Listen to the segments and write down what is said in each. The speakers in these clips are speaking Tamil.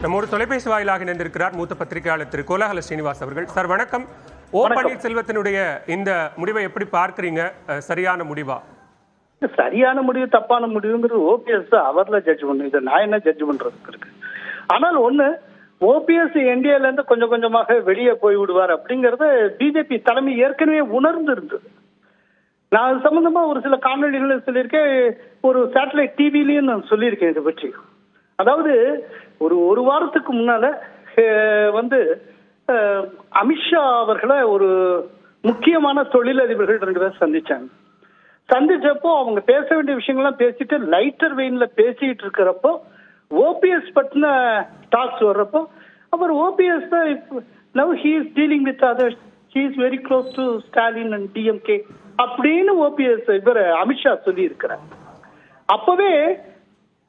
நம்மோடு தொலைபேசி வாயிலாக இணைந்திருக்கிறார் மூத்த பத்திரிகையாளர் திரு கோலாகல ஸ்ரீனிவாஸ் அவர்கள். சார் வணக்கம். ஓ பன்னீர்செல்வத்தினுடைய இந்த முடிவை எப்படி பார்க்கறீங்க? சரியான முடிவா? சரியான முடிவு தப்பான முடிவுங்கிறது ஓபிஎஸ் அவர்ல ஜட்ஜ் பண்ணு, இதை நான் என்ன ஜட்ஜ் பண்றதுக்கு இருக்கு. ஆனால் ஒண்ணு, ஓபிஎஸ் என்டிஏல இருந்து கொஞ்சம் கொஞ்சமாக வெளியே போய் விடுவார் அப்படிங்கறத பிஜேபி தலைமை ஏற்கனவே உணர்ந்து இருந்தது. நான் அது சம்பந்தமா ஒரு சில காணொலிகளும் சொல்லியிருக்கேன், ஒரு சேட்டலைட் டிவிலையும் நான் சொல்லியிருக்கேன் இதை பற்றி. அதாவது ஒரு வாரத்துக்கு முன்னால அமித்ஷா அவர்களை ஒரு முக்கியமான தொழிலதிபர்கள் 2 பேர் சந்திச்சப்போ அவங்க பேச வேண்டிய விஷயங்கள்லாம் பேசிட்டு லைட்டர் வெயின்ல பேசிட்டு இருக்கிறப்போ ஓபிஎஸ் பத்தின டாக்ஸ் வர்றப்போ அவர் OPS now he is dealing with others, he is very close to Stalin and DMK அப்படின்னு ஓபிஎஸ் அமித்ஷா சொல்லி இருக்கிறார். அப்பவே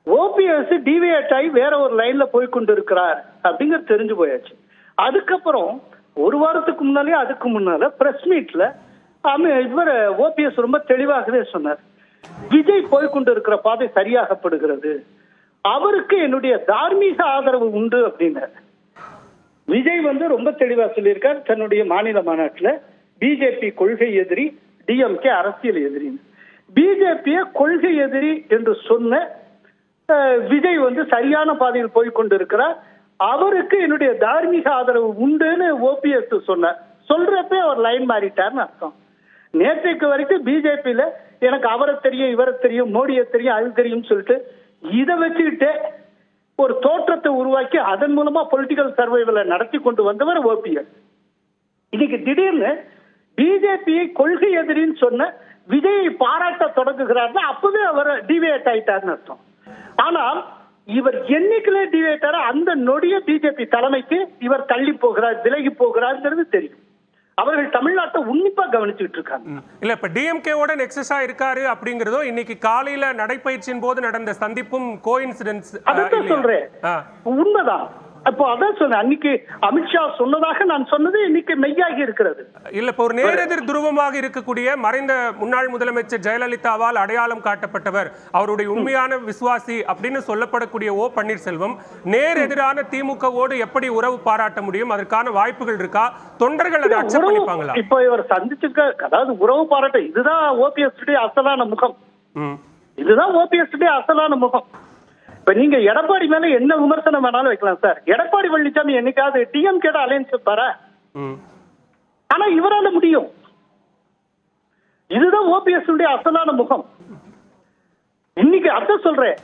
ஓபிஎஸ் டிவியேட் ஆகி வேற ஒரு லைன்ல போய் கொண்டு இருக்கிறார் அப்படிங்கிறது தெரிஞ்சு போயாச்சு. அதுக்கப்புறம் ஒரு வாரத்துக்கு முன்னாலே அதுக்கு முன்னால பிரஸ் மீட்ல இவர் ஓபிஎஸ் ரொம்ப தெளிவாகவே சொன்னார், விஜய் போய்கொண்டு இருக்கிற பாதை சரியாகப்படுகிறது, அவருக்கு என்னுடைய தார்மீக ஆதரவு உண்டு அப்படின்னார். விஜய் ரொம்ப தெளிவா சொல்லியிருக்கார் தன்னுடைய மாநில மாநாட்டில், பிஜேபி கொள்கை எதிரி, டிஎம்கே அரசியல் எதிரி. பிஜேபியை கொள்கை எதிரி என்று சொன்ன விஜய் சரியான பாதையில் போய்கொண்டிருக்கிறார், அவருக்கு என்னுடைய தார்மீக ஆதரவு உண்டுன்னு ஓபிஎஸ் சொன்னார். சொல்றப்ப அவர் லைன் மாறிட்டார்னு அர்த்தம். நேற்றைக்கு வரைக்கும் பிஜேபியில எனக்கு அவரை தெரியும், இவரை தெரியும், மோடியை தெரியும், அது தெரியும் சொல்லிட்டு இதை வச்சுக்கிட்டு ஒரு தோற்றத்தை உருவாக்கி அதன் மூலமா பொலிட்டிக்கல் சர்வைவலை நடத்தி கொண்டு வந்தவர் ஓபிஎஸ். இன்னைக்கு திடீர்னு பிஜேபியை கொள்கை எதிரின்னு சொன்ன விஜயை பாராட்ட தொடங்குகிறார்னா அப்பவே அவர் டிவேட் ஆயிட்டார்னு அர்த்தம். ஆனால் இவர் என்னைக்குல டிவேட் ஆற அந்த நொடிய பிஜேபி தலைமைக்கு இவர் தள்ளி போகிறார், விலகி போகிறார்ங்கிறது தெரியும். அவர்கள் தமிழ்நாட்டை உன்னிப்பா கவனிச்சுட்டு இருக்காங்க. இல்ல இப்ப டிஎம்கேவோட நெக்ஸஸா இருக்காரு அப்படிங்கறதோ இன்னைக்கு காலையில நடைபயிற்சியின் போது நடந்த சந்திப்பும் கோஇன்சிடென்ஸ். அதான் சொல்றேன், உண்மைதான். அப்போ அதான் சொன்னேன், அன்னைக்கு அமித்ஷா சொன்னதாக நான் சொன்னது இன்னைக்கு மெய்யாகி இருக்கிறது. இல்ல இப்ப ஒரு நேரெதிர் துருவமாக இருக்கக்கூடிய மறைந்த முன்னாள் முதலமைச்சர் ஜெயலலிதாவால் அடையாளம் காட்டப்பட்டவர், அவருடைய உண்மையான விசுவாசி அப்படின்னு சொல்லப்படக்கூடிய ஓ பன்னீர்செல்வம் நேர் எதிரான திமுகவோடு எப்படி உறவு பாராட்ட முடியும்? அதற்கான வாய்ப்புகள் இருக்கா? தொண்டர்கள் அதை அக்செப்ட் பண்ணிப்பாங்களா? இப்ப இவர் சந்திச்சுக்க, அதாவது உறவு பாராட்ட, இதுதான் ஓபிஎஸ் அசலான முகம். இதுதான் ஓபிஎஸ் அசலான முகம். இப்ப நீங்க எடப்பாடி மேல என்ன விமர்சனம் வேணாலும் வைக்கலாம் சார். எடப்பாடி பழனிசாமி என்னைக்காவது டிஎம்கே அலையன்ஸ் வைப்பாரா? ஆனா இவரால முடியும். இதுதான் ஓபிஎஸ் அசலான முகம். இன்னைக்கு அர்த்தம் சொல்றேன்,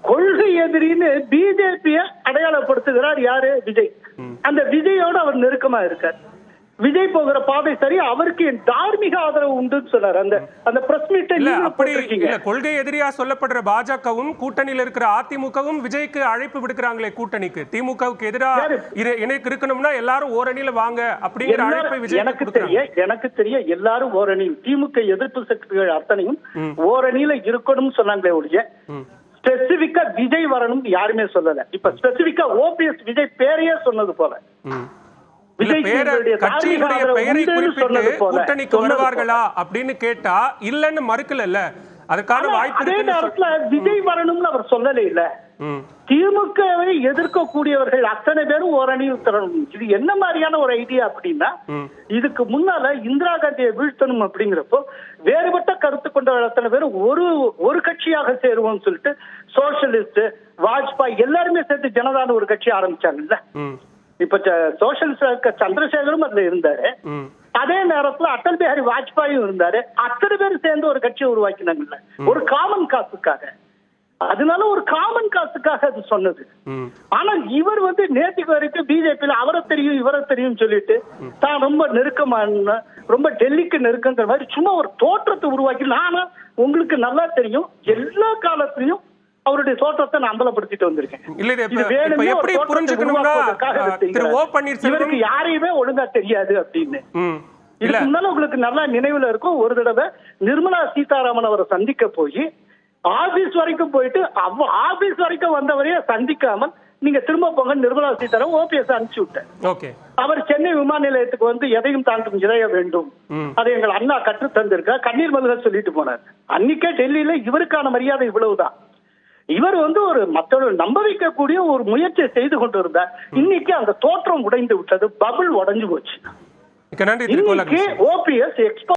கொள்கை எதிரின்னு பிஜேபியை அடையாளப்படுத்துகிறார் யாரு? விஜய். அந்த விஜயோட அவர் நெருக்கமா இருக்கார். விஜய் போகிற பாதை சரி, அவருக்கு என் தார்மீக ஆதரவு உண்டுன்னு சொன்னார். அந்த பிரஸ் மீட் கொள்கை எதிரியா சொல்லப்படுற பாஜகவும் கூட்டணியில் இருக்கிற அதிமுகவும் விஜய்க்கு அழைப்பு விடுக்கிறாங்களே கூட்டணிக்கு. திமுகவுக்கு எதிராக இணைக்கு இருக்கணும்னா எல்லாரும் ஓரணியில வாங்க அப்படிங்கிற அழைப்பை விஜய். எனக்கு தெரிய எல்லாரும் ஓரணியில், திமுக எதிர்ப்பு சக்திகள் அத்தனையும் ஓரணியில இருக்கணும்னு சொன்னாங்களே ஒழிய ஸ்பெசிபிக்கா விஜய் வரணும் யாருமே சொல்லல. இப்ப ஸ்பெசிபிக்கா ஓபிஎஸ் விஜய் பேரையே சொன்னது போல கட்சியினுடைய பெயரை குறிப்பிட்டு கூட்டணிக்கு வருவார்களா அப்படின்னு கேட்டா இல்லன்னு மறுக்கல. அதுக்கான வாய்ப்பு. அதே நேரத்துல விஜய் வரணும்னு அவர் சொல்லல. இல்ல, திமுகவை எதிர்க்கக்கூடியவர்கள் அத்தனை பேரும் ஓரணியில் தரணும். இது என்ன மாதிரியான ஒரு ஐடியா அப்படின்னா, இதுக்கு முன்னால இந்திரா காந்தியை வீழ்த்தணும் அப்படிங்கிறப்போ வேறுபட்ட கருத்து கொண்ட அத்தனை பேரும் ஒரு கட்சியாக சேருவோம்னு சொல்லிட்டு சோசியலிஸ்ட், வாஜ்பாய் எல்லாருமே சேர்த்து ஜனதான ஒரு கட்சி ஆரம்பிச்சாங்கல்ல. இப்ப சோசியலிஸ்ட் சந்திரசேகரும் அதுல இருந்தாரு. அதே நேரத்துல அடல் பிஹாரி வாஜ்பாயும் இருந்தாரு. அத்தனை பேரும் சேர்ந்து ஒரு கட்சியை உருவாக்கினாங்கல்ல, ஒரு காமன் காசுக்காக. அதனால ஒரு காமன் காசுக்காக அது சொன்னது. ஆனா இவர் நேற்றுக்கு வரைக்கும் பிஜேபியில அவரை தெரியும் இவரை தெரியும் சொல்லிட்டு தான் ரொம்ப நெருக்கமான, ரொம்ப டெல்லிக்கு நெருக்கங்கிற மாதிரி சும்மா ஒரு தோற்றத்தை உருவாக்கி, நானா உங்களுக்கு நல்லா தெரியும் எல்லா காலத்திலையும் அவருடைய தோற்றத்தை நான் அம்பலப்படுத்திட்டு வந்திருக்கேன். இவருக்கு யாரையுமே ஒழுங்கா தெரியாது அப்படின்னு. இதுக்கு முன்னால உங்களுக்கு நல்லா நினைவுல இருக்கும், ஒரு தடவை நிர்மலா சீதாராமன் அவரை சந்திக்க போய் ஆபீஸ் வரைக்கும் போயிட்டு ஆபீஸ் வரைக்கும் வந்தவரையே சந்திக்காமல் நீங்க திரும்ப போங்க நிர்மலா சீதாராமன் ஓபிஎஸ் அனுப்பிச்சு விட்டேன். அவர் சென்னை விமான நிலையத்துக்கு எதையும் தாண்டும் இதய வேண்டும், அதை எங்கள் அண்ணா கற்று தந்திருக்க கண்ணீர் மல்க சொல்லிட்டு போனார். அன்னைக்கே டெல்லியில இவருக்கான மரியாதை இவ்வளவுதான். இவர் ஒரு மற்றவர்கள் நம்ப வைக்கக்கூடிய ஒரு முயற்சியை செய்து கொண்டிருந்தார். இன்னைக்கு அந்த தோற்றம் உடைந்து விட்டது, பபிள் உடைஞ்சு போச்சு. நன்றி. இன்னைக்கு ஓபிஎஸ்